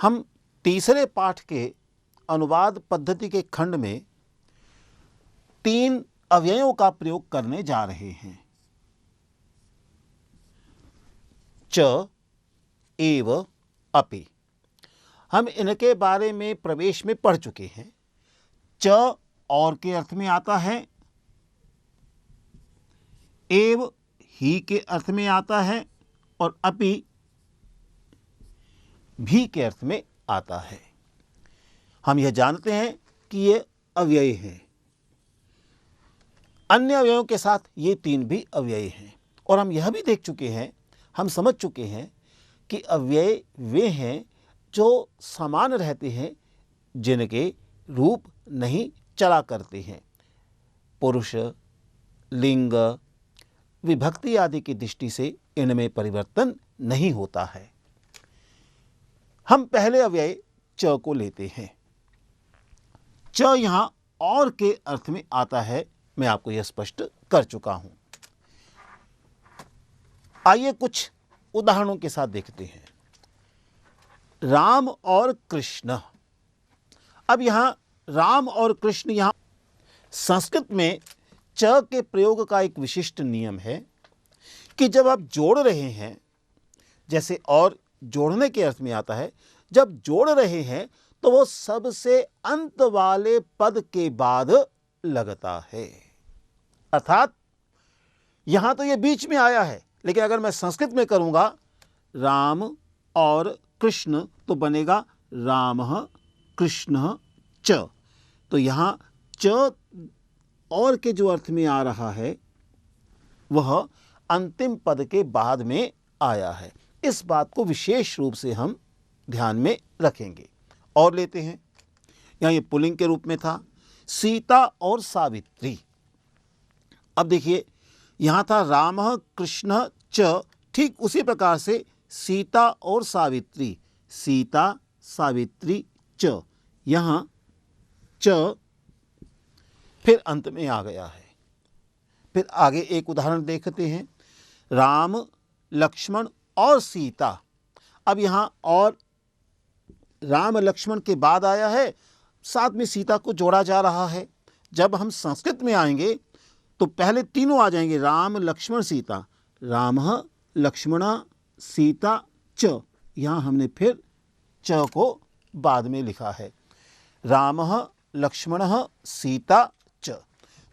हम तीसरे पाठ के अनुवाद पद्धति के खंड में 3 अव्ययों का प्रयोग करने जा रहे हैं। च, एव, अपि। हम इनके बारे में प्रवेश में पढ़ चुके हैं। च और के अर्थ में आता है, एव ही के अर्थ में आता है और अपि भी के अर्थ में आता है। हम यह जानते हैं कि ये अव्यय हैं। अन्य अव्ययों के साथ ये 3 भी अव्यय हैं। और हम यह भी देख चुके हैं, हम समझ चुके हैं कि अव्यय वे हैं जो समान रहते हैं, जिनके रूप नहीं चला करते हैं। पुरुष, लिंग, विभक्ति आदि की दृष्टि से इनमें परिवर्तन नहीं होता है। हम पहले अव्यय च को लेते हैं। च यहां और के अर्थ में आता है, मैं आपको यह स्पष्ट कर चुका हूं। आइए कुछ उदाहरणों के साथ देखते हैं। राम और कृष्ण। अब यहां राम और कृष्ण, यहां संस्कृत में च के प्रयोग का एक विशिष्ट नियम है कि जब आप जोड़ रहे हैं, जैसे और जोड़ने के अर्थ में आता है, जब जोड़ रहे हैं तो वो सबसे अंत वाले पद के बाद लगता है। अर्थात यहां तो ये बीच में आया है, लेकिन अगर मैं संस्कृत में करूंगा राम और कृष्ण तो बनेगा रामः कृष्णः च। तो यहां च और के जो अर्थ में आ रहा है वह अंतिम पद के बाद में आया है। इस बात को विशेष रूप से हम ध्यान में रखेंगे। और लेते हैं, यहां ये पुल्लिंग के रूप में था, सीता और सावित्री। अब देखिए, यहां था रामः कृष्णः च, ठीक उसी प्रकार से सीता और सावित्री, सीता सावित्री च। यहां च फिर अंत में आ गया है। फिर आगे एक उदाहरण देखते हैं, राम, लक्ष्मण और सीता। अब यहां और राम लक्ष्मण के बाद आया है, साथ में सीता को जोड़ा जा रहा है। जब हम संस्कृत में आएंगे तो पहले तीनों आ जाएंगे, राम लक्ष्मण सीता, रामः लक्ष्मणः सीता च। यहां हमने फिर च को बाद में लिखा है, रामः लक्ष्मणः सीता च।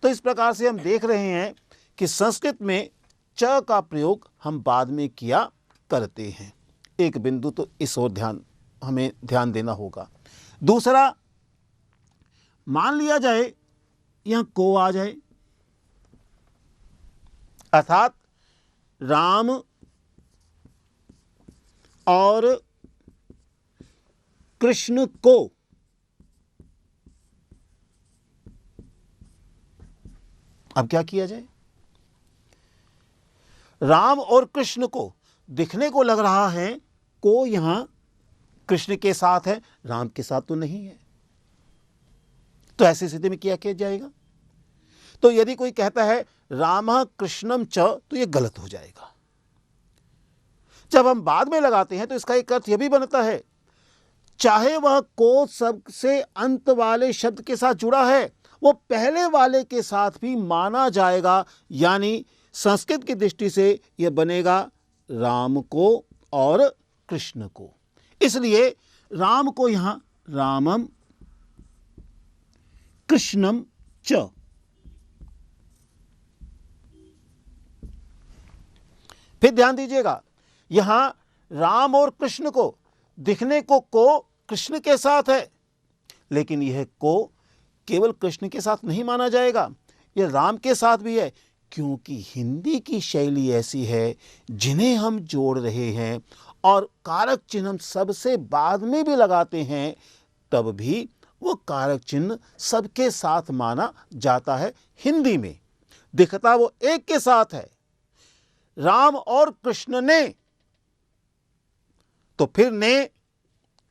तो इस प्रकार से हम देख रहे हैं कि संस्कृत में च का प्रयोग हम बाद में किया करते हैं। एक बिंदु तो इस ओर हमें ध्यान देना होगा। दूसरा, मान लिया जाए यहां को आ जाए, अर्थात राम और कृष्ण को अब क्या किया जाए? राम और कृष्ण को दिखने को लग रहा है को यहां कृष्ण के साथ है, राम के साथ तो नहीं है। तो ऐसी स्थिति में क्या किया जाएगा? तो यदि कोई कहता है रामः कृष्णम च, तो यह गलत हो जाएगा। जब हम बाद में लगाते हैं तो इसका एक अर्थ यह भी बनता है, चाहे वह को सबसे अंत वाले शब्द के साथ जुड़ा है, वो पहले वाले के साथ भी माना जाएगा। यानी संस्कृत की दृष्टि से यह बनेगा राम को और कृष्ण को। इसलिए राम को यहां रामम कृष्णम च। फिर ध्यान दीजिएगा, यहां राम और कृष्ण को दिखने को कृष्ण के साथ है, लेकिन यह को केवल कृष्ण के साथ नहीं माना जाएगा, यह राम के साथ भी है। क्योंकि हिंदी की शैली ऐसी है, जिन्हें हम जोड़ रहे हैं और कारक चिन्ह हम सबसे बाद में भी लगाते हैं, तब भी वो कारक चिन्ह सबके साथ माना जाता है। हिंदी में दिखता वो एक के साथ है, राम और कृष्ण ने, तो फिर ने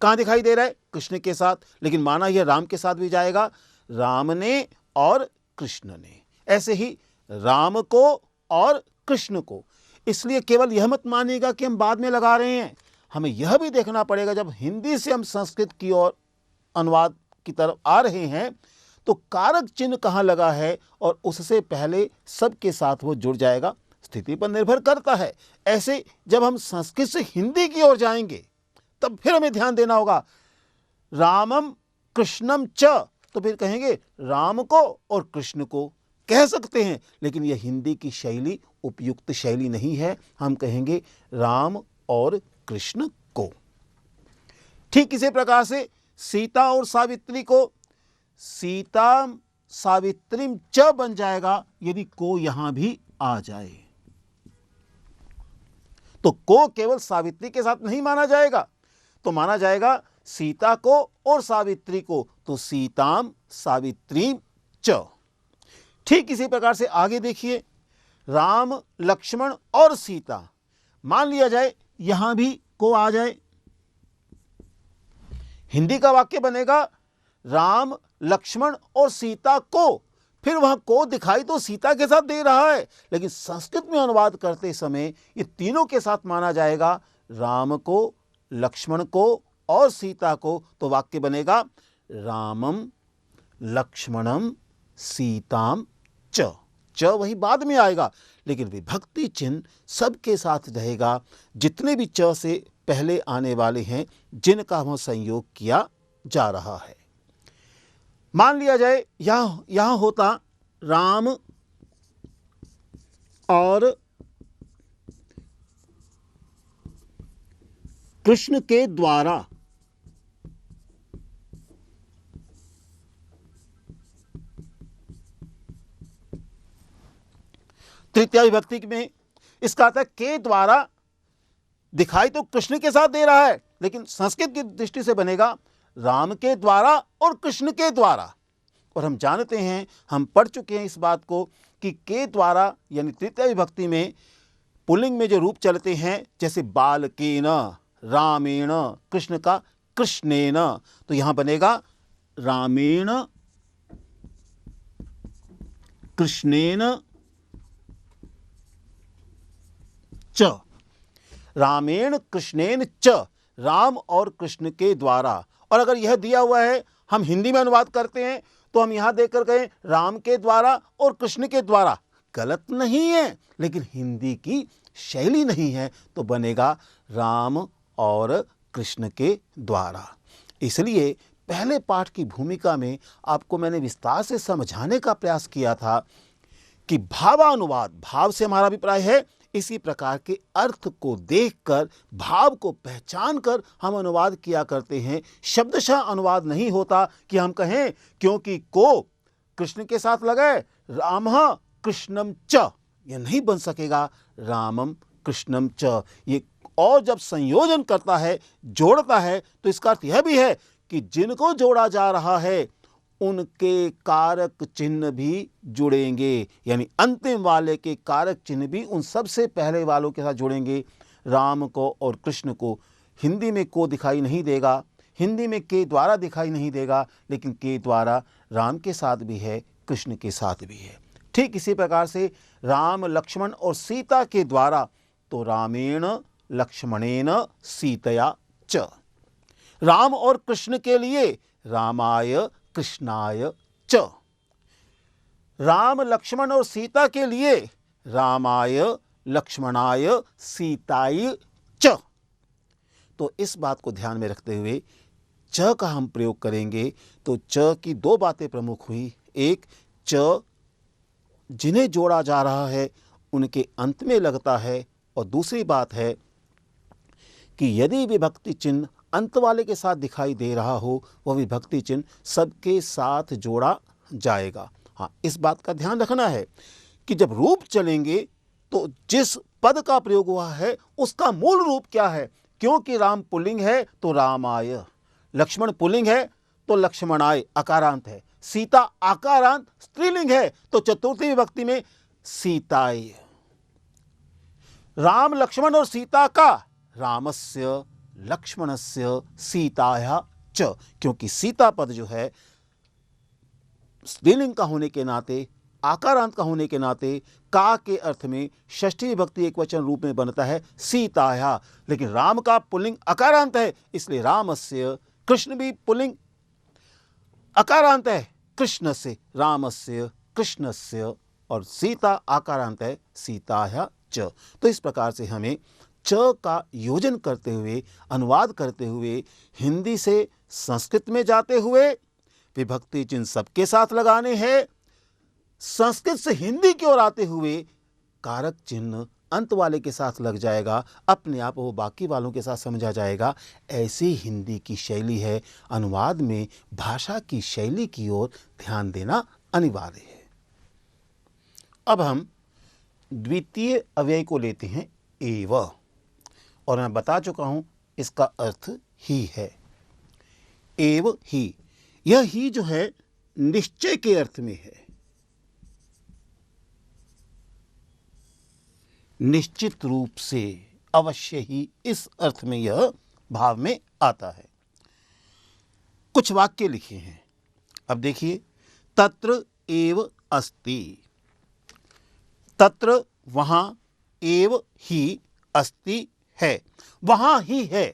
कहां दिखाई दे रहा है? कृष्ण के साथ, लेकिन माना यह राम के साथ भी जाएगा, राम ने और कृष्ण ने। ऐसे ही राम को और कृष्ण को। इसलिए केवल यह मत मानिएगा कि हम बाद में लगा रहे हैं, हमें यह भी देखना पड़ेगा, जब हिंदी से हम संस्कृत की ओर अनुवाद की तरफ आ रहे हैं तो कारक चिन्ह कहाँ लगा है और उससे पहले सबके साथ वो जुड़ जाएगा, स्थिति पर निर्भर करता है। ऐसे जब हम संस्कृत से हिंदी की ओर जाएंगे तब फिर हमें ध्यान देना होगा, रामम कृष्णम च, तो फिर कहेंगे राम को और कृष्ण को कह सकते हैं, लेकिन यह हिंदी की शैली उपयुक्त शैली नहीं है। हम कहेंगे राम और कृष्ण को। ठीक इसी प्रकार से सीता और सावित्री को सीता सावित्रीम च बन जाएगा यदि को यहां भी आ जाए। तो को केवल सावित्री के साथ नहीं माना जाएगा, तो माना जाएगा सीता को और सावित्री को, तो सीताम सावित्रीम च। ठीक इसी प्रकार से आगे देखिए, राम लक्ष्मण और सीता, मान लिया जाए यहां भी को आ जाए, हिंदी का वाक्य बनेगा राम लक्ष्मण और सीता को। फिर वहां को दिखाई तो सीता के साथ दे रहा है, लेकिन संस्कृत में अनुवाद करते समय ये तीनों के साथ माना जाएगा, राम को, लक्ष्मण को और सीता को। तो वाक्य बनेगा रामम लक्ष्मणम सीताम च। च वही बाद में आएगा, लेकिन विभक्ति चिन्ह सबके साथ रहेगा, जितने भी च से पहले आने वाले हैं जिनका वह संयोग किया जा रहा है। मान लिया जाए यहां होता राम और कृष्ण के द्वारा, तृतीया विभक्ति में इसका अर्थ है के द्वारा, दिखाई तो कृष्ण के साथ दे रहा है, लेकिन संस्कृत की दृष्टि से बनेगा राम के द्वारा और कृष्ण के द्वारा। और हम जानते हैं, हम पढ़ चुके हैं इस बात को कि के द्वारा यानी तृतीया विभक्ति में पुल्लिंग में जो रूप चलते हैं, जैसे बालकेन, रामेण, कृष्ण का कृष्णेन, तो यहां बनेगा रामेण कृष्णेन च। रामेण कृष्णेन च, राम और कृष्ण के द्वारा। और अगर यह दिया हुआ है, हम हिंदी में अनुवाद करते हैं, तो हम यहां देखकर कहें राम के द्वारा और कृष्ण के द्वारा, गलत नहीं है, लेकिन हिंदी की शैली नहीं है, तो बनेगा राम और कृष्ण के द्वारा। इसलिए पहले पाठ की भूमिका में आपको मैंने विस्तार से समझाने का प्रयास किया था कि भावानुवाद, भाव से हमारा अभिप्राय है इसी प्रकार के अर्थ को देखकर, भाव को पहचान कर हम अनुवाद किया करते हैं। शब्दशः अनुवाद नहीं होता कि हम कहें क्योंकि को कृष्ण के साथ लगाए रामः कृष्णम च, यह नहीं बन सकेगा, रामम कृष्णम च। ये और जब संयोजन करता है, जोड़ता है, तो इसका अर्थ यह भी है कि जिनको जोड़ा जा रहा है उनके कारक चिन्ह भी जुड़ेंगे, यानी अंतिम वाले के कारक चिन्ह भी उन सबसे पहले वालों के साथ जुड़ेंगे। राम को और कृष्ण को हिंदी में को दिखाई नहीं देगा, हिंदी में के द्वारा दिखाई नहीं देगा, लेकिन के द्वारा राम के साथ भी है, कृष्ण के साथ भी है। ठीक इसी प्रकार से राम लक्ष्मण और सीता के द्वारा, तो रामेण लक्ष्मणेन सीतया च। राम और कृष्ण के लिए रामाय कृष्णाय च। राम लक्ष्मण और सीता के लिए रामाय लक्ष्मणाय सीताय च। तो इस बात को ध्यान में रखते हुए च का हम प्रयोग करेंगे, तो च की दो बातें प्रमुख हुई। एक, च जिन्हें जोड़ा जा रहा है उनके अंत में लगता है, और दूसरी बात है कि यदि विभक्ति चिन्ह अंत वाले के साथ दिखाई दे रहा हो, वह विभक्ति चिन्ह सबके साथ जोड़ा जाएगा। हाँ, इस बात का ध्यान रखना है कि जब रूप चलेंगे तो जिस पद का प्रयोग हुआ है उसका मूल रूप क्या है। क्योंकि राम पुल्लिंग है तो रामाय, लक्ष्मण पुल्लिंग है तो लक्ष्मणाय अकारांत है, सीता आकारांत स्त्रीलिंग है तो चतुर्थी विभक्ति में सीताय। राम लक्ष्मण और सीता का रामस्य लक्ष्मणस्य सीताया च, क्योंकि सीता पद जो है स्त्रीलिंग का होने के नाते आकारांत का होने के नाते का के अर्थ में षष्ठी विभक्ति एकवचन रूप में बनता है सीताया, लेकिन राम का पुल्लिंग अकारांत है, इसलिए रामस्य। कृष्ण भी पुल्लिंग अकारांत है, कृष्णस्य, रामस्य, कृष्णस्य, और सीता आकारांत है, सीताया च। तो इस प्रकार से हमें च का योजन करते हुए, अनुवाद करते हुए, हिंदी से संस्कृत में जाते हुए विभक्ति चिन्ह सबके साथ लगाने हैं, संस्कृत से हिंदी की ओर आते हुए कारक चिन्ह अंत वाले के साथ लग जाएगा, अपने आप वो बाकी वालों के साथ समझा जाएगा। ऐसी हिंदी की शैली है। अनुवाद में भाषा की शैली की ओर ध्यान देना अनिवार्य है। अब हम द्वितीय अव्यय को लेते हैं एव, और मैं बता चुका हूं इसका अर्थ ही है। एव ही, यह ही जो है निश्चय के अर्थ में है, निश्चित रूप से, अवश्य ही, इस अर्थ में यह भाव में आता है। कुछ वाक्य लिखे हैं, अब देखिए। तत्र एव अस्ति, तत्र वहां, एव ही, अस्ति है, वहां ही है,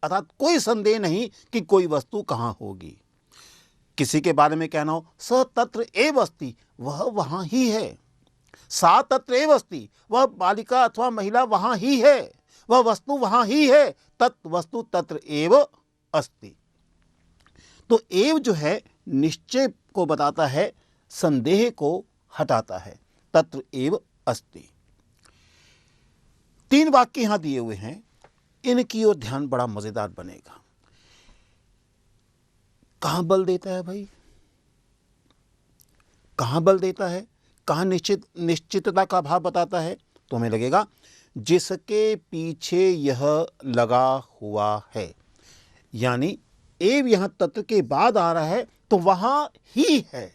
अर्थात कोई संदेह नहीं कि कोई वस्तु कहां होगी। किसी के बारे में कहना हो स तत्र एव अस्ति, वह वहां ही है। सा तत्र एव अस्ति, वह बालिका अथवा महिला वहां ही है, वह वस्तु वहां ही है। तत् वस्तु तत्र एव अस्ति। तो एव जो है निश्चय को बताता है, संदेह को हटाता है। तत्र एव अस्ति। 3 वाक्य यहां दिए हुए हैं, इनकी ओर ध्यान बड़ा मजेदार बनेगा। कहां बल देता है भाई, कहां बल देता है, कहां निश्चितता का भाव बताता है? तो हमें लगेगा जिसके पीछे यह लगा हुआ है, यानी एव यहां तत्व के बाद आ रहा है तो वहां ही है,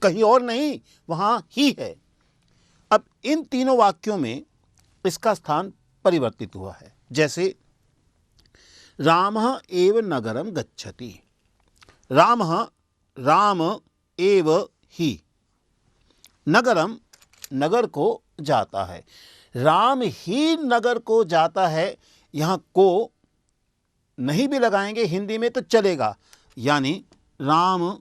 कहीं और नहीं, वहां ही है। अब इन तीनों वाक्यों में इसका स्थान परिवर्तित हुआ है। जैसे रामः एव नगरम गच्छति, रामः, राम, एव ही, नगरम, नगर को जाता है। राम ही नगर को जाता है, यहां को नहीं भी लगाएंगे हिंदी में तो चलेगा, यानी राम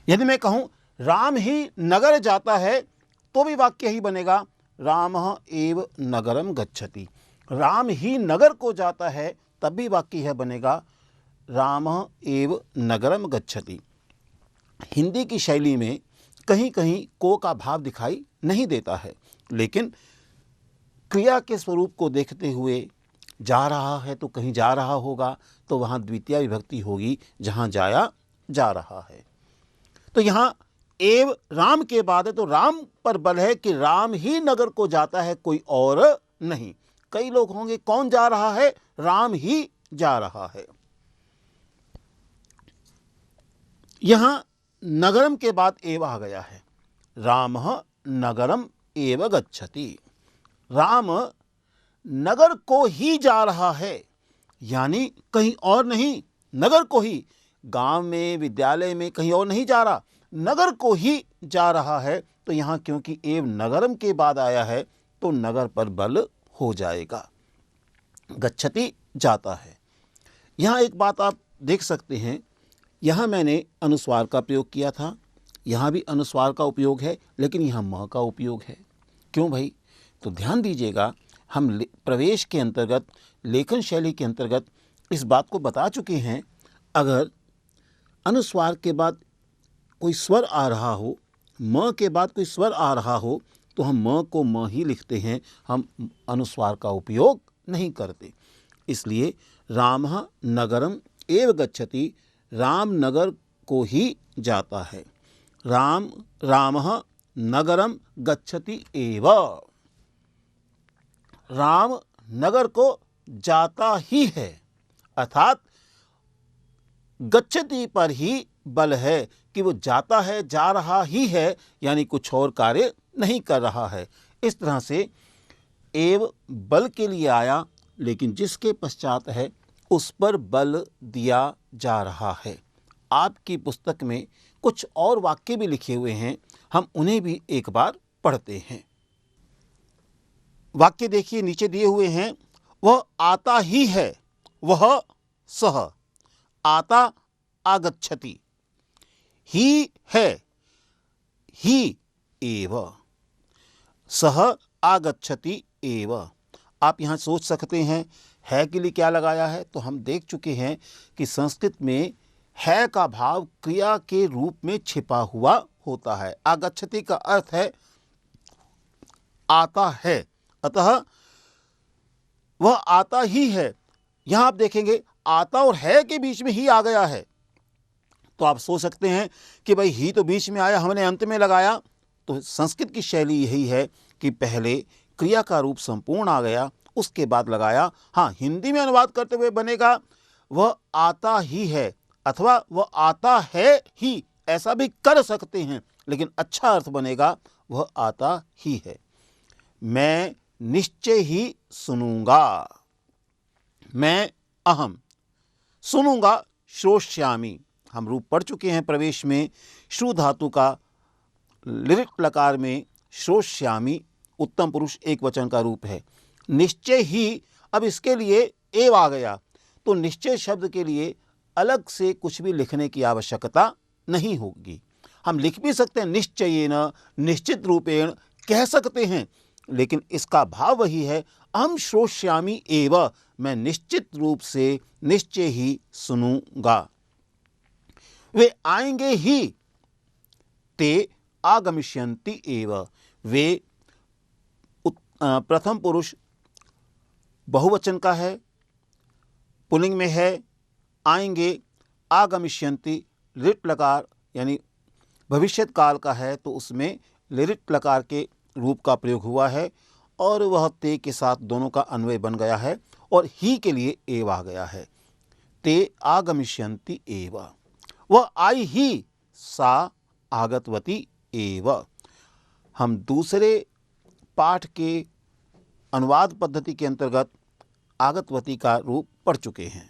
यदि मैं कहूं राम ही नगर जाता है तो भी वाक्य ही बनेगा, रामः एव नगरम गच्छति। राम ही नगर को जाता है तब भी वाक्य यह बनेगा, रामः एव नगरम गच्छति। हिंदी की शैली में कहीं कहीं को का भाव दिखाई नहीं देता है, लेकिन क्रिया के स्वरूप को देखते हुए जा रहा है तो कहीं जा रहा होगा, तो वहाँ द्वितीय विभक्ति होगी जहाँ जाया जा रहा है। तो यहाँ एव राम के बाद है तो राम पर बल है कि राम ही नगर को जाता है, कोई और नहीं। कई लोग होंगे कौन जा रहा है, राम ही जा रहा है। यहां नगरम के बाद एव आ गया है, रामः नगरम एव गच्छति। राम नगर को ही जा रहा है, यानी कहीं और नहीं, नगर को ही, गांव में, विद्यालय में कहीं और नहीं जा रहा, नगर को ही जा रहा है। तो यहां क्योंकि एव नगरम के बाद आया है तो नगर पर बल हो जाएगा। गच्छति जाता है। यहां एक बात आप देख सकते हैं, यहां मैंने अनुस्वार का प्रयोग किया था, यहां भी अनुस्वार का उपयोग है, लेकिन यहां म का उपयोग है। क्यों भाई? तो ध्यान दीजिएगा, हम प्रवेश के अंतर्गत, लेखन शैली के अंतर्गत इस बात को बता चुके हैं, अगर अनुस्वार के बाद कोई स्वर आ रहा हो, म के बाद कोई स्वर आ रहा हो, तो हम म को म ही लिखते हैं, हम अनुस्वार का उपयोग नहीं करते। इसलिए रामः नगरम एव गच्छति, राम नगर को ही जाता है। राम, रामः नगरम गच्छति एव, राम नगर को जाता ही है, अर्थात गच्छति पर ही बल है कि वो जाता है, जा रहा ही है, यानी कुछ और कार्य नहीं कर रहा है। इस तरह से एव बल के लिए आया, लेकिन जिसके पश्चात है उस पर बल दिया जा रहा है। आपकी पुस्तक में कुछ और वाक्य भी लिखे हुए हैं, हम उन्हें भी एक बार पढ़ते हैं। वाक्य देखिए नीचे दिए हुए हैं, वह आता ही है, वह सह आता आगच्छति, ही है, ही एव, सह आगच्छति एव। आप यहाँ सोच सकते हैं है के लिए क्या लगाया है, तो हम देख चुके हैं कि संस्कृत में है का भाव क्रिया के रूप में छिपा हुआ होता है। आगच्छति का अर्थ है आता है, अतः वह आता ही है। यहां आप देखेंगे आता और है के बीच में ही आ गया है, तो आप सोच सकते हैं कि भाई ही तो बीच में आया, हमने अंत में लगाया। तो संस्कृत की शैली यही है कि पहले क्रिया का रूप संपूर्ण आ गया, उसके बाद लगाया। हाँ, हिंदी में अनुवाद करते हुए बनेगा वह आता ही है अथवा वह आता है ही, ऐसा भी कर सकते हैं, लेकिन अच्छा अर्थ बनेगा वह आता ही है। मैं निश्चय ही सुनूंगा, मैं अहम, सुनूंगा श्रोष्यामि। हम रूप पढ़ चुके हैं प्रवेश में, श्रु धातु का लिरिट लकार में श्रोष्यामि उत्तम पुरुष एक वचन का रूप है। निश्चय ही, अब इसके लिए एव आ गया, तो निश्चय शब्द के लिए अलग से कुछ भी लिखने की आवश्यकता नहीं होगी। हम लिख भी सकते हैं निश्चयेन, निश्चित रूपेण कह सकते हैं, लेकिन इसका भाव वही है, अहम श्रोष्यामि एव, मैं निश्चित रूप से निश्चय ही सुनूंगा। वे आएंगे ही, ते आगमिष्यन्ति एव, वे प्रथम पुरुष बहुवचन का है, पुल्लिंग में है, आएंगे, आगमिष्यन्ति लिट लकार यानी भविष्यत काल का है, तो उसमें लिट लकार के रूप का प्रयोग हुआ है और वह ते के साथ दोनों का अन्वय बन गया है और ही के लिए एव आ गया है। ते आगमिष्यन्ति एव, वह आई ही, सा आगतवती एव। हम दूसरे पाठ के अनुवाद पद्धति के अंतर्गत आगतवती का रूप पढ़ चुके हैं।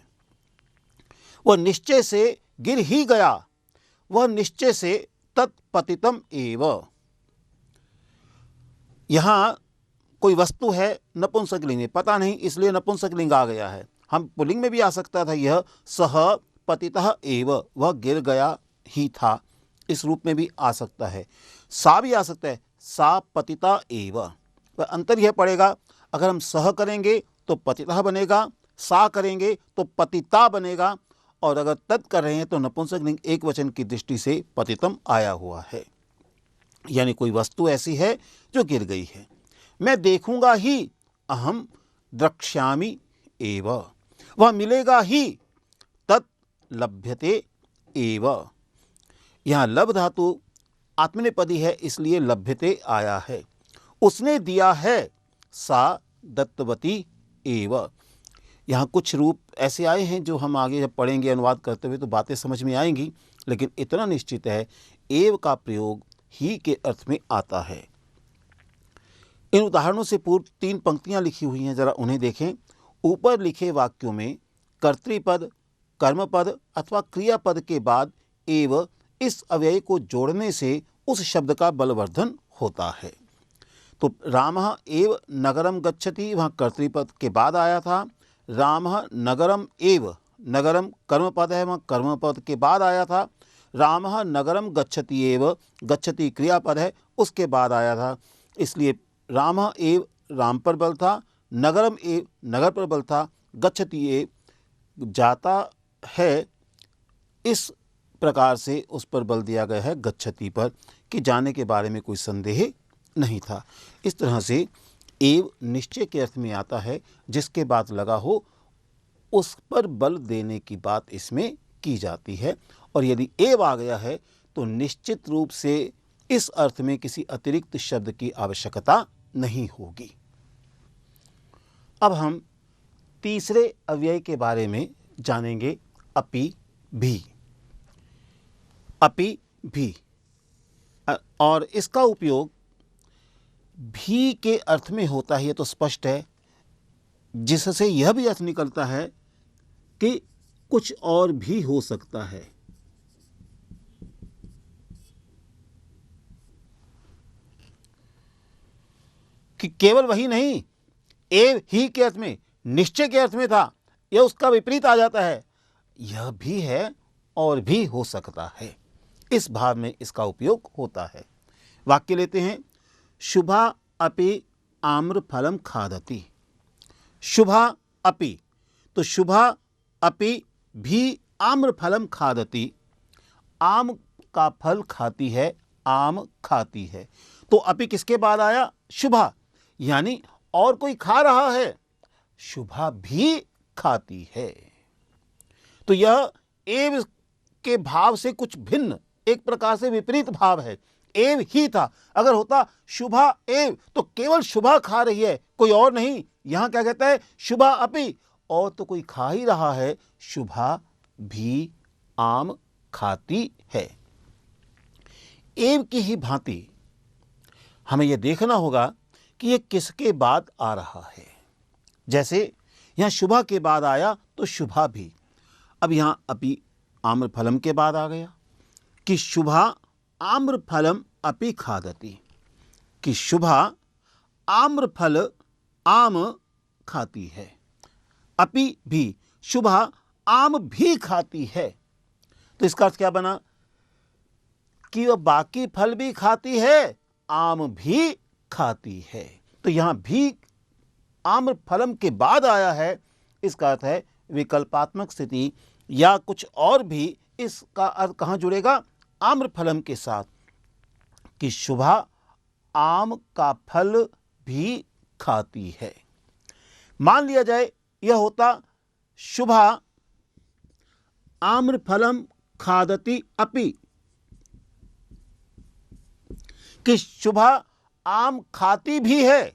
वह निश्चय से गिर ही गया, वह निश्चय से तत्पतितम एव। यहां कोई वस्तु है, नपुंसकलिंग, पता नहीं इसलिए नपुंसकलिंग आ गया है। हम पुल्लिंग में भी आ सकता था, यह सह पतितः एव, वह गिर गया ही था, इस रूप में भी आ सकता है। सा भी आ सकता है, सा पतिता एव। वह अंतर यह पड़ेगा, अगर हम सह करेंगे तो पतितः बनेगा, सा करेंगे तो पतिता बनेगा, और अगर तत् कर रहे हैं तो नपुंसकलिंग एक वचन की दृष्टि से पतितम आया हुआ है, यानी कोई वस्तु ऐसी है जो गिर गई है। मैं देखूंगा ही, अहम द्रक्ष्यामि एव, वह मिलेगा ही, तत् लभ्यते एव। यहाँ लब धातु आत्मनेपदी है, इसलिए लभ्यते आया है। उसने दिया है, सा दत्तवती एव। यहाँ कुछ रूप ऐसे आए हैं जो हम आगे जब पढ़ेंगे अनुवाद करते हुए तो बातें समझ में आएंगी, लेकिन इतना निश्चित है एव का प्रयोग ही के अर्थ में आता है। इन उदाहरणों से पूर्व 3 पंक्तियां लिखी हुई हैं, जरा उन्हें देखें। ऊपर लिखे वाक्यों में कर्तृपद, कर्मपद अथवा क्रियापद के बाद एव इस अव्यय को जोड़ने से उस शब्द का बलवर्धन होता है। तो रामः एव नगरम गच्छति, वहाँ कर्तृपद के बाद आया था। रामः नगरम एव, नगरम कर्मपद है, वहाँ कर्मपद के बाद आया था। रामः नगरम गच्छति एव, गच्छति क्रियापद है, उसके बाद आया था। इसलिए रामः एव राम पर बल था, नगरम एव नगर पर बल था, गच्छति एव जाता है, इस प्रकार से उस पर बल दिया गया है गच्छति पर, कि जाने के बारे में कोई संदेह नहीं था। इस तरह से एव निश्चय के अर्थ में आता है, जिसके बाद लगा हो उस पर बल देने की बात इसमें की जाती है। और यदि एव आ गया है तो निश्चित रूप से इस अर्थ में किसी अतिरिक्त शब्द की आवश्यकता नहीं होगी। अब हम तीसरे अव्यय के बारे में जानेंगे, अपि भी। अपि भी, और इसका उपयोग भी के अर्थ में होता है, ये तो स्पष्ट है, जिससे यह भी अर्थ निकलता है कि कुछ और भी हो सकता है। कि केवल वही नहीं, एव ही के अर्थ में, निश्चय के अर्थ में था, यह उसका विपरीत आ जाता है, यह भी है और भी हो सकता है। इस भाव में इसका उपयोग होता है। वाक्य लेते हैं, शुभा अपि आम्र फलम खादति। शुभा अपि, तो शुभा अपि भी आम्र फलम खादति, आम का फल खाती है, आम खाती है। तो अपि किसके बाद आया? शुभा, यानी और कोई खा रहा है, शुभा भी खाती है। तो यह एव के भाव से कुछ भिन्न, एक प्रकार से विपरीत भाव है। एव ही था, अगर होता शुभा एव तो केवल शुभा खा रही है, कोई और नहीं। यहां क्या कहता है? शुभा अपि, और तो कोई खा ही रहा है, शुभा भी आम खाती है। एव की ही भांति हमें यह देखना होगा कि यह किसके बाद आ रहा है। जैसे यहां शुभा के बाद आया तो शुभा भी, अब यहां अपि आम्र फलम के बाद आ गया कि शुभा आम्र फलम अपि खादति, कि शुभा आम्र फल आम खाती है, अपि भी, शुभा आम भी खाती है। तो इसका अर्थ क्या बना? कि वह बाकी फल भी खाती है, आम भी खाती है। तो यहां भी आम्र फलम के बाद आया है, इसका अर्थ है विकल्पात्मक स्थिति या कुछ और भी। इसका अर्थ कहां जुड़ेगा? आम्र फलम के साथ, कि शुभा आम का फल भी खाती है। मान लिया जाए यह होता शुभा आम्र फलम खादति अपि, कि शुभा आम खाती भी है।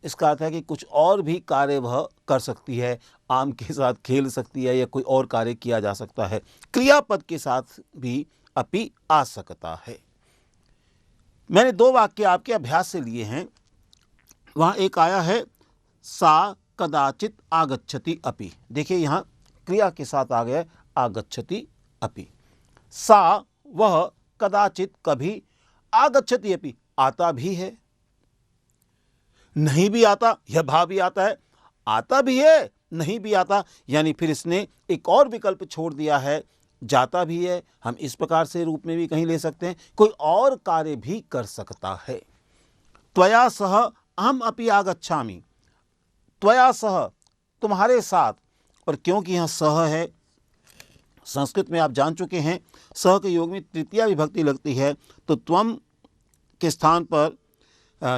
इसका अर्थ है कि कुछ और भी कार्य वह कर सकती है, आम के साथ खेल सकती है या कोई और कार्य किया जा सकता है। क्रियापद के साथ भी अपि आ सकता है। मैंने दो वाक्य आपके अभ्यास से लिए हैं। वहां एक आया है सा कदाचित आगच्छति अपि। देखिए यहां क्रिया के साथ आ गया आगच्छति अपि। सा वह, कदाचित कभी, आगच्छति अपि आता भी है, नहीं भी आता, यह भाव भी आता है, आता भी है, नहीं भी आता, यानी फिर इसने एक और विकल्प छोड़ दिया है, जाता भी है। हम इस प्रकार से रूप में भी कहीं ले सकते हैं, कोई और कार्य भी कर सकता है। त्वया सह अहम अपि आगच्छामि, त्वया सह तुम्हारे साथ, और क्योंकि यहां सह है, संस्कृत में आप जान चुके हैं सह के योग में तृतीया विभक्ति लगती है, तो त्वम के स्थान पर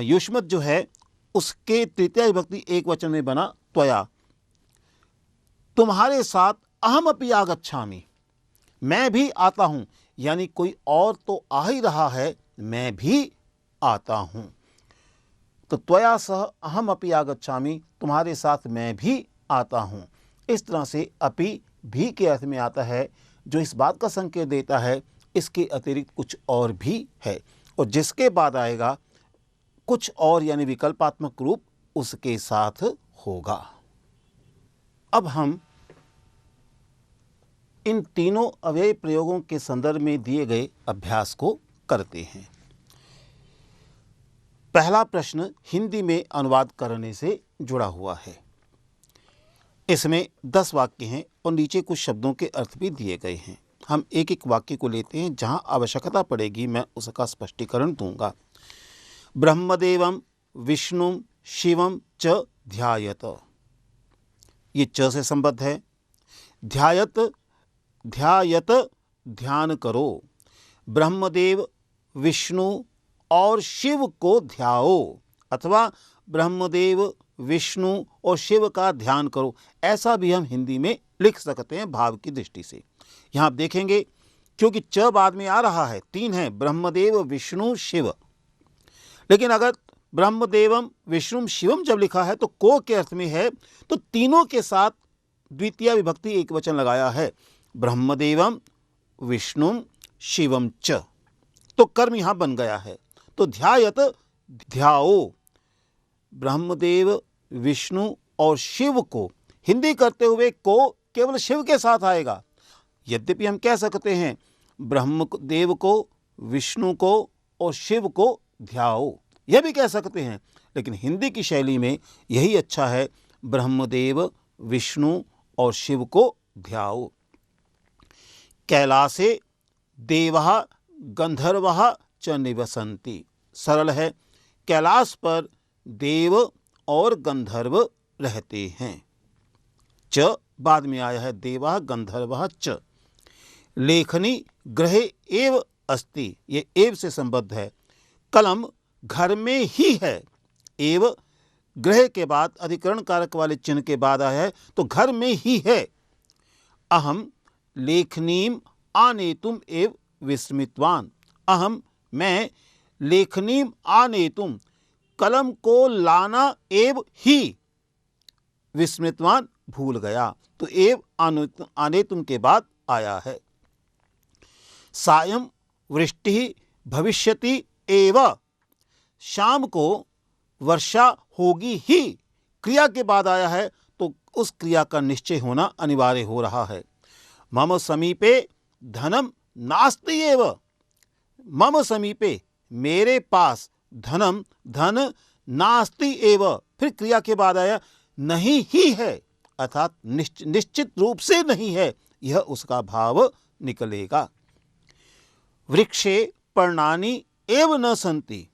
युष्मत जो है उसके तृतीया विभक्ति एक वचन में बना त्वया। तुम्हारे साथ अहम अपि आगच्छामि, मैं भी आता हूं, यानी कोई और तो आ ही रहा है, मैं भी आता हूं। तो त्वया सह अहम अपि आगच्छामि, तुम्हारे साथ मैं भी आता हूं। इस तरह से अपि भी के अर्थ में आता है, जो इस बात का संकेत देता है इसके अतिरिक्त कुछ और भी है, और जिसके बाद आएगा कुछ और यानी विकल्पात्मक रूप उसके साथ होगा। अब हम इन तीनों अव्यय प्रयोगों के संदर्भ में दिए गए अभ्यास को करते हैं। पहला प्रश्न हिंदी में अनुवाद करने से जुड़ा हुआ है। इसमें 10 वाक्य हैं और नीचे कुछ शब्दों के अर्थ भी दिए गए हैं। हम एक एक वाक्य को लेते हैं, जहां आवश्यकता पड़ेगी मैं उसका स्पष्टीकरण दूंगा। ब्रह्मदेवम विष्णुम शिवम च ध्यायत, ये च से संबद्ध है। ध्यायत, ध्यायत ध्यान करो। ब्रह्मदेव विष्णु और शिव को ध्याओ, अथवा ब्रह्मदेव विष्णु और शिव का ध्यान करो, ऐसा भी हम हिंदी में लिख सकते हैं भाव की दृष्टि से। यहां आप देखेंगे क्योंकि च बाद में आ रहा है, 3 है, ब्रह्मदेव विष्णु शिव, लेकिन अगर ब्रह्मदेवम विष्णु शिवम जब लिखा है तो को के अर्थ में है, तो तीनों के साथ द्वितीय विभक्ति एक वचन लगाया है, ब्रह्मदेवम विष्णु शिवम च, तो कर्म यहां बन गया है। तो ध्यायत ध्याओ, ब्रह्मदेव, विष्णु और शिव को हिंदी करते हुए को केवल शिव के साथ आएगा। यद्यपि हम कह सकते हैं ब्रह्मदेव को, विष्णु को और शिव को ध्याओ, यह भी कह सकते हैं, लेकिन हिंदी की शैली में यही अच्छा है, ब्रह्मदेव, विष्णु और शिव को ध्याओ। कैलासे देवः गंधर्वः च निवसन्ति, सरल है, कैलाश पर देव और गंधर्व रहते हैं। च बाद में आया है, देवः गंधर्वः च। लेखनी गृहे एव अस्ति, ये एव से संबद्ध है। कलम घर में ही है, एव गृह के बाद अधिकरण कारक वाले चिन्ह के बाद आया है, तो घर में ही है। अहम लेखनीम आनेतुम एव विस्मृतवान, अहम मैं लेखनीम आनेतुम कलम को लाना एव ही विस्मृतवान भूल गया, तो एव आनेतुम के बाद आया है। सायं वृष्टि भविष्यति एव, शाम को वर्षा होगी ही क्रिया के बाद आया है, तो उस क्रिया का निश्चय होना अनिवार्य हो रहा है। मम समीपे धनम नास्ति एव, मम समीपे मेरे पास धनम धन नास्ति एव, फिर क्रिया के बाद आया नहीं ही है, अर्थात निश्चित रूप से नहीं है, यह उसका भाव निकलेगा। वृक्षे पर्णानि एव न सन्ति,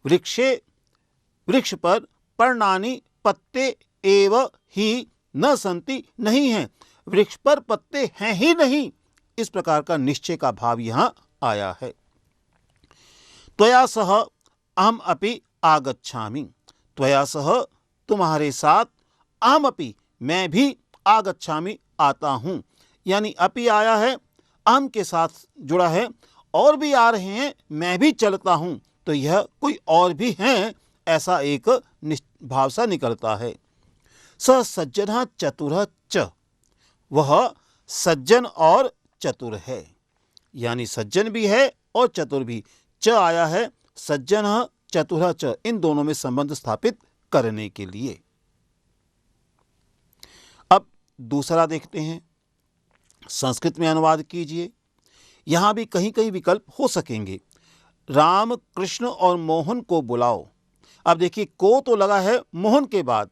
वृक्षे वृक्ष पर पर्णानि पत्ते एव ही न सन्ति नहीं है, वृक्ष पर पत्ते हैं ही नहीं, इस प्रकार का निश्चय का भाव यहां आया है। त्वया सह अहम अपि आगच्छामि, त्वया सह तुम्हारे साथ, अहम अपि मैं भी, आगच्छामि आता हूं, यानी अपि आया है, अहम के साथ जुड़ा है, और भी आ रहे हैं, मैं भी चलता हूं, तो यह कोई और भी हैं, ऐसा एक भाव सा निकलता है। स सज्जन चतुर च, वह सज्जन और चतुर है, यानी सज्जन भी है और चतुर भी। च आया है सज्जन चतुर च, इन दोनों में संबंध स्थापित करने के लिए। अब दूसरा देखते हैं, संस्कृत में अनुवाद कीजिए। यहां भी कहीं कहीं विकल्प हो सकेंगे। राम, कृष्ण और मोहन को बुलाओ। अब देखिए, को तो लगा है मोहन के बाद,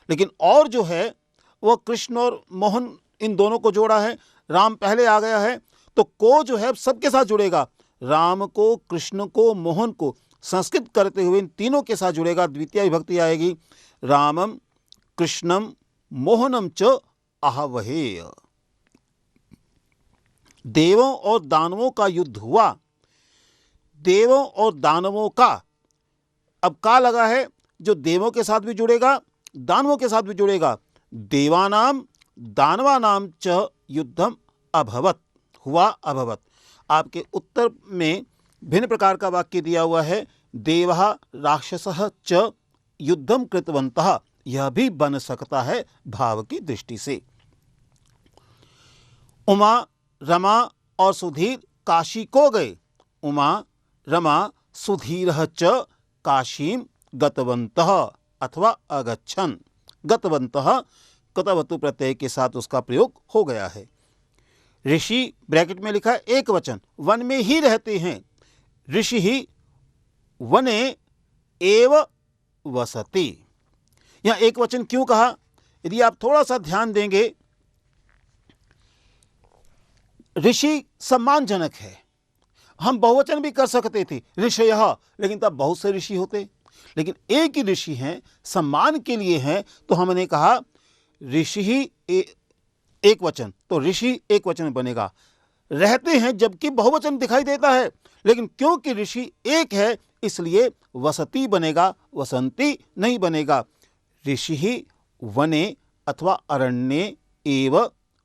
लेकिन और जो है वह कृष्ण और मोहन इन दोनों को जोड़ा है। राम पहले आ गया है, तो को जो है सबके साथ जुड़ेगा, राम को, कृष्ण को, मोहन को संस्कृत करते हुए इन तीनों के साथ जुड़ेगा, द्वितीय विभक्ति आएगी। रामम कृष्णम मोहनम च आहवहे। देवों और दानवों का युद्ध हुआ, देवों और दानवों का, अब का लगा है जो देवों के साथ भी जुड़ेगा, दानवों के साथ भी जुड़ेगा। देवानाम दानवानाम च युद्धम अभवत, हुआ अभवत। आपके उत्तर में भिन्न प्रकार का वाक्य दिया हुआ है, देवः राक्षसः च युद्धम कृतवन्तः, यह भी बन सकता है भाव की दृष्टि से। उमा, रमा और सुधीर काशी को गए, उमा, रमा, सुधीरः च काशीम गतवन्तः अथवा अगच्छन्। गतवन्तः कतवतु प्रत्यय के साथ उसका प्रयोग हो गया है। ऋषि ब्रैकेट में लिखा है एक वचन, वन में ही रहते हैं। ऋषि ही वने एव वसति, यहां एक वचन क्यों कहा? यदि आप थोड़ा सा ध्यान देंगे, ऋषि सम्मानजनक है, हम बहुवचन भी कर सकते थे ऋषयः, लेकिन तब बहुत से ऋषि होते, लेकिन एक ही ऋषि हैं, सम्मान के लिए हैं, तो हमने कहा ऋषि ही एक वचन, तो ऋषि एक वचन बनेगा। रहते हैं जबकि बहुवचन दिखाई देता है, लेकिन क्योंकि ऋषि एक है इसलिए वसति बनेगा, वसंती नहीं बनेगा। ऋषि ही वने अथवा अरण्ये एव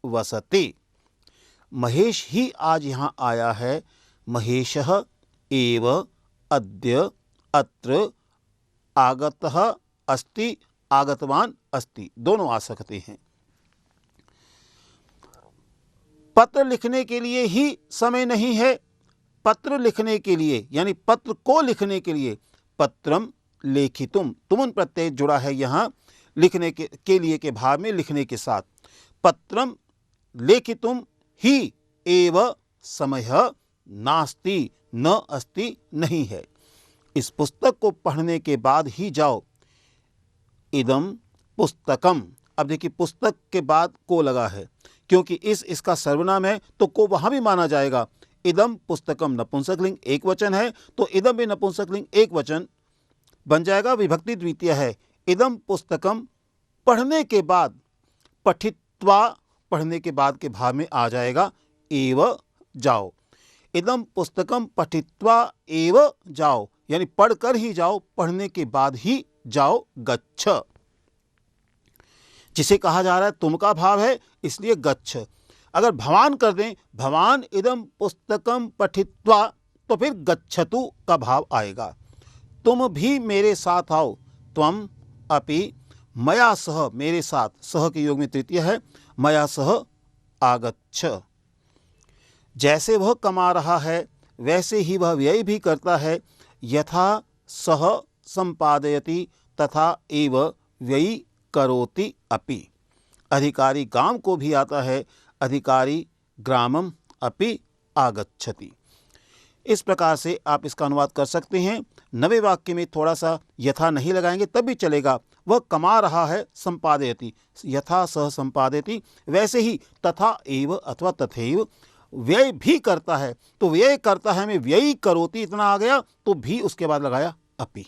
वसति। महेश ही आज यहां आया है, महेशः एव अद्य अत्र आगतः अस्ति, आगतवान अस्ति, दोनों आ सकते हैं। पत्र लिखने के लिए ही समय नहीं है, पत्र लिखने के लिए यानी पत्र को लिखने के लिए पत्रम लेखितुम, तुमुन प्रत्यय जुड़ा है यहाँ लिखने के लिए के भाव में लिखने के साथ। पत्रम लेखितुम ही एव समय नास्ति, न अस्ति नहीं है। इस पुस्तक को पढ़ने के बाद ही जाओ। इदम पुस्तकम, अब देखिए पुस्तक के बाद को लगा है क्योंकि इसका सर्वनाम है तो को वहां भी माना जाएगा। इदम पुस्तकम नपुंसकलिंग एक वचन है तो इदम भी नपुंसकलिंग एक वचन बन जाएगा, विभक्ति द्वितीय है। इदम पुस्तकम पढ़ने के बाद, पठित्वा पढ़ने के बाद के भाव में आ जाएगा एव जाओ। इदम पुस्तकम पठित्वा एव जाओ यानी पढ़कर ही जाओ, पढ़ने के बाद ही जाओ। गच्छ जिसे कहा जा रहा है तुम का भाव है इसलिए गच्छ। अगर भवान कर दें भवान इदम पुस्तकम पठित्वा तो फिर गच्छतु का भाव आएगा। तुम भी मेरे साथ आओ, त्वम अपि मया सह, मेरे साथ, सह के योग में तृतीय है, मया सह आगच्छ। जैसे वह कमा रहा है वैसे ही वह व्यय भी करता है। यथा सह संपादयति तथा एव व्ययी करोति अपि। अधिकारी गांव को भी आता है, अधिकारी ग्रामम अपि आगच्छति। इस प्रकार से आप इसका अनुवाद कर सकते हैं। नवे वाक्य में थोड़ा सा यथा नहीं लगाएंगे तब भी चलेगा। वह कमा रहा है संपादयति, यथा सह संपादयति, वैसे ही तथा एव अथवा तथैव व्यय भी करता है, तो व्यय करता है में व्ययी करोति इतना आ गया तो भी उसके बाद लगाया अपि।